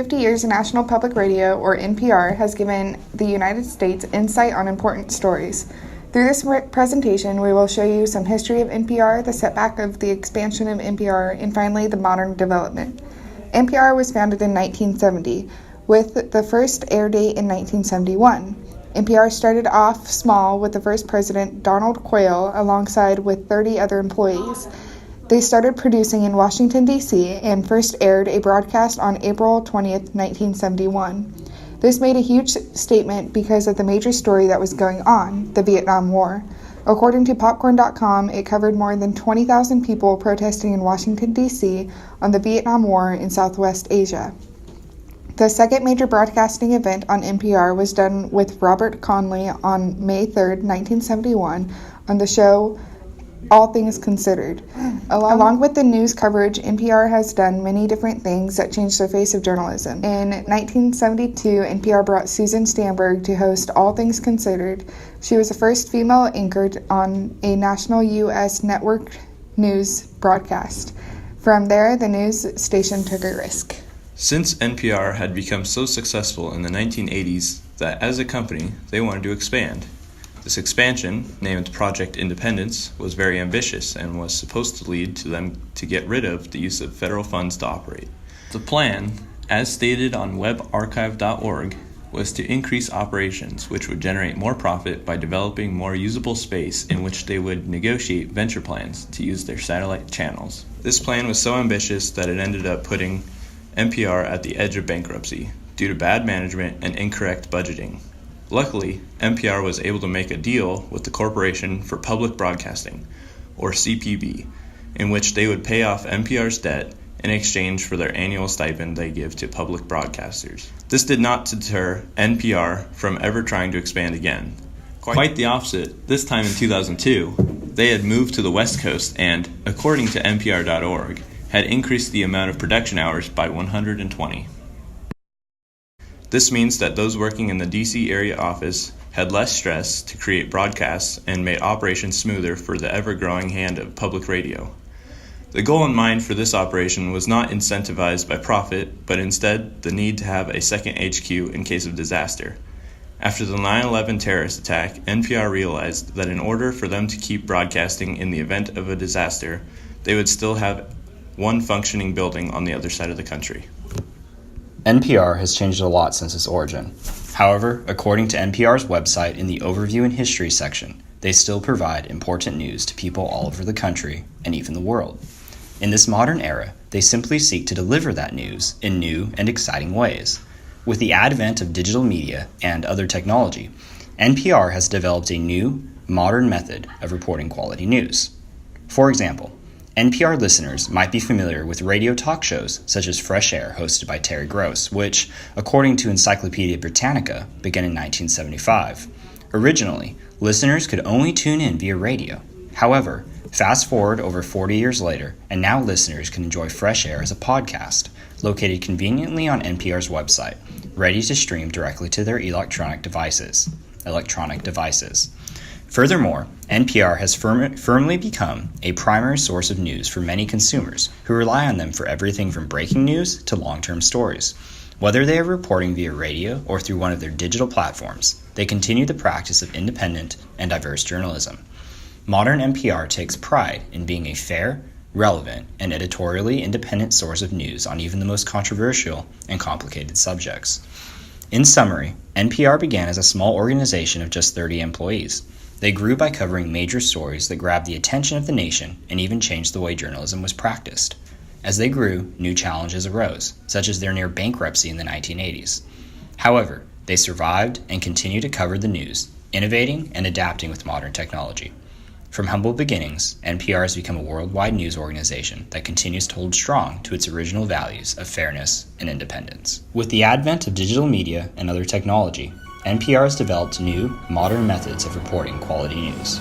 50 years, National Public Radio, or NPR, has given the United States insight on important stories. Through this presentation, we will show you some history of NPR, the setback of the expansion of NPR, and finally, the modern development. NPR was founded in 1970, with the first air date in 1971. NPR started off small with the first president, Donald Quayle, alongside with 30 other employees. They started producing in Washington, D.C., and first aired a broadcast on April 20th, 1971. This made a huge statement because of the major story that was going on, the Vietnam War. According to Popcorn.com, it covered more than 20,000 people protesting in Washington, D.C. on the Vietnam War in Southwest Asia. The second major broadcasting event on NPR was done with Robert Conley on May 3rd, 1971, on the show All Things Considered. Along with the news coverage, NPR has done many different things that changed the face of journalism. In 1972, NPR brought Susan Stamberg to host All Things Considered. She was the first female anchor on a national U.S. network news broadcast. From there, the news station took a risk. Since NPR had become so successful in the 1980s that as a company, they wanted to expand. This expansion, named Project Independence, was very ambitious and was supposed to lead to them to get rid of the use of federal funds to operate. The plan, as stated on webarchive.org, was to increase operations, which would generate more profit by developing more usable space in which they would negotiate venture plans to use their satellite channels. This plan was so ambitious that it ended up putting NPR at the edge of bankruptcy due to bad management and incorrect budgeting. Luckily, NPR was able to make a deal with the Corporation for Public Broadcasting, or CPB, in which they would pay off NPR's debt in exchange for their annual stipend they give to public broadcasters. This did not deter NPR from ever trying to expand again. Quite the opposite. This time in 2002, they had moved to the West Coast and, according to NPR.org, had increased the amount of production hours by 120. This means that those working in the DC area office had less stress to create broadcasts and made operations smoother for the ever-growing hand of public radio. The goal in mind for this operation was not incentivized by profit, but instead the need to have a second HQ in case of disaster. After the 9/11 terrorist attack, NPR realized that in order for them to keep broadcasting in the event of a disaster, they would still have one functioning building on the other side of the country. NPR has changed a lot since its origin. However, according to NPR's website in the Overview and History section, they still provide important news to people all over the country and even the world. In this modern era, they simply seek to deliver that news in new and exciting ways. With the advent of digital media and other technology, NPR has developed a new, modern method of reporting quality news. For example, NPR listeners might be familiar with radio talk shows such as Fresh Air, hosted by Terry Gross, which, according to Encyclopedia Britannica, began in 1975. Originally, listeners could only tune in via radio. However, fast forward over 40 years later, and now listeners can enjoy Fresh Air as a podcast, located conveniently on NPR's website, ready to stream directly to their electronic devices. Furthermore, NPR has firmly become a primary source of news for many consumers who rely on them for everything from breaking news to long-term stories. Whether they are reporting via radio or through one of their digital platforms, they continue the practice of independent and diverse journalism. Modern NPR takes pride in being a fair, relevant, and editorially independent source of news on even the most controversial and complicated subjects. In summary, NPR began as a small organization of just 30 employees. They grew by covering major stories that grabbed the attention of the nation and even changed the way journalism was practiced. As they grew, new challenges arose, such as their near bankruptcy in the 1980s. However, they survived and continue to cover the news, innovating and adapting with modern technology. From humble beginnings, NPR has become a worldwide news organization that continues to hold strong to its original values of fairness and independence. With the advent of digital media and other technology, NPR has developed new, modern methods of reporting quality news.